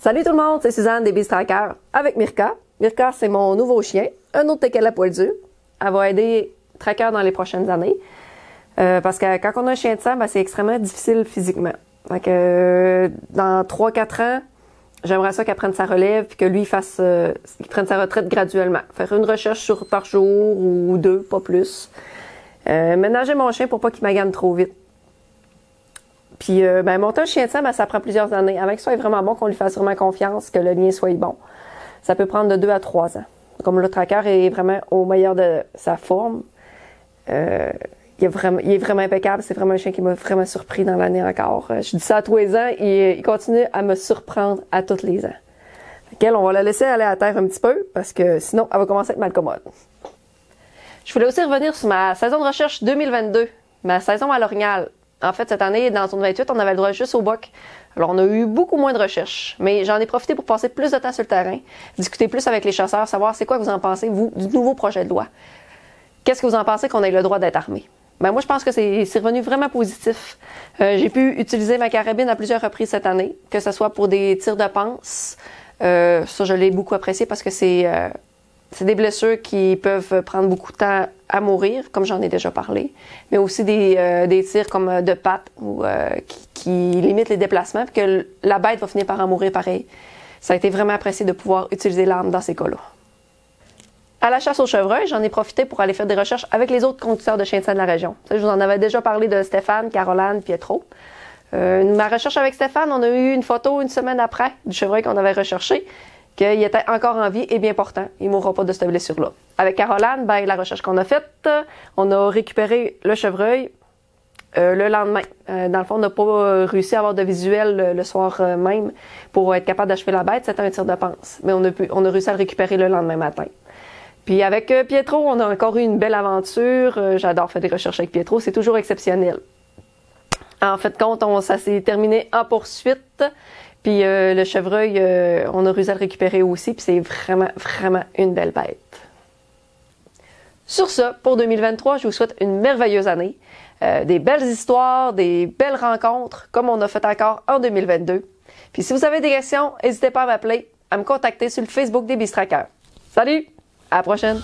Salut tout le monde, c'est Suzanne des Beast Trackers avec Mirka. Mirka, c'est mon nouveau chien, un autre teckel à poil dur. Elle va aider Tracker dans les prochaines années. Parce que quand on a un chien de sang, c'est extrêmement difficile physiquement. Donc, dans 3-4 ans, j'aimerais ça qu'elle prenne sa relève puis que lui qu'il prenne sa retraite graduellement. Faire une recherche par jour ou 2, pas plus. Ménager mon chien pour pas qu'il magane trop vite. Puis, monter un chien de sang, ça prend plusieurs années. Avant qu'il soit vraiment bon, qu'on lui fasse vraiment confiance, que le lien soit bon. Ça peut prendre de 2 à 3 ans. Comme le Tracker est vraiment au meilleur de sa forme, il est vraiment impeccable. C'est vraiment un chien qui m'a vraiment surpris dans l'année encore. Je dis ça à tous les ans et il continue à me surprendre à tous les ans. On va la laisser aller à terre un petit peu parce que sinon, elle va commencer à être mal commode. Je voulais aussi revenir sur ma saison de recherche 2022, ma saison à l'Orignal. En fait, cette année, dans Zone 28, on avait le droit juste au boc. Alors, on a eu beaucoup moins de recherches, mais j'en ai profité pour passer plus de temps sur le terrain, discuter plus avec les chasseurs, savoir c'est quoi que vous en pensez, vous, du nouveau projet de loi. Qu'est-ce que vous en pensez qu'on ait le droit d'être armé? Moi, je pense que c'est revenu vraiment positif. J'ai pu utiliser ma carabine à plusieurs reprises cette année, que ce soit pour des tirs de panse. Ça, je l'ai beaucoup apprécié parce que c'est des blessures qui peuvent prendre beaucoup de temps à mourir, comme j'en ai déjà parlé, mais aussi des tirs comme de pattes ou qui limitent les déplacements, puis que la bête va finir par en mourir pareil. Ça a été vraiment apprécié de pouvoir utiliser l'arme dans ces cas-là. À la chasse au chevreuil, j'en ai profité pour aller faire des recherches avec les autres conducteurs de chiens de sang de la région. Je vous en avais déjà parlé de Stéphane, Caroline, Pietro. Ma recherche avec Stéphane, on a eu une photo une semaine après du chevreuil qu'on avait recherché, qu'il était encore en vie et bien portant. Il ne mourra pas de cette blessure-là. Avec Caroline, la recherche qu'on a faite, on a récupéré le chevreuil le lendemain. Dans le fond, on n'a pas réussi à avoir de visuel le soir même pour être capable d'achever la bête. C'était un tir de panse. Mais on a réussi à le récupérer le lendemain matin. Puis avec Pietro, on a encore eu une belle aventure. J'adore faire des recherches avec Pietro. C'est toujours exceptionnel. En fait, ça s'est terminé en poursuite. Puis le chevreuil, on a réussi à le récupérer aussi, puis c'est vraiment, vraiment une belle bête. Sur ça, pour 2023, je vous souhaite une merveilleuse année, des belles histoires, des belles rencontres, comme on a fait encore en 2022. Puis si vous avez des questions, n'hésitez pas à m'appeler, à me contacter sur le Facebook des Beast Trackers. Salut! À la prochaine!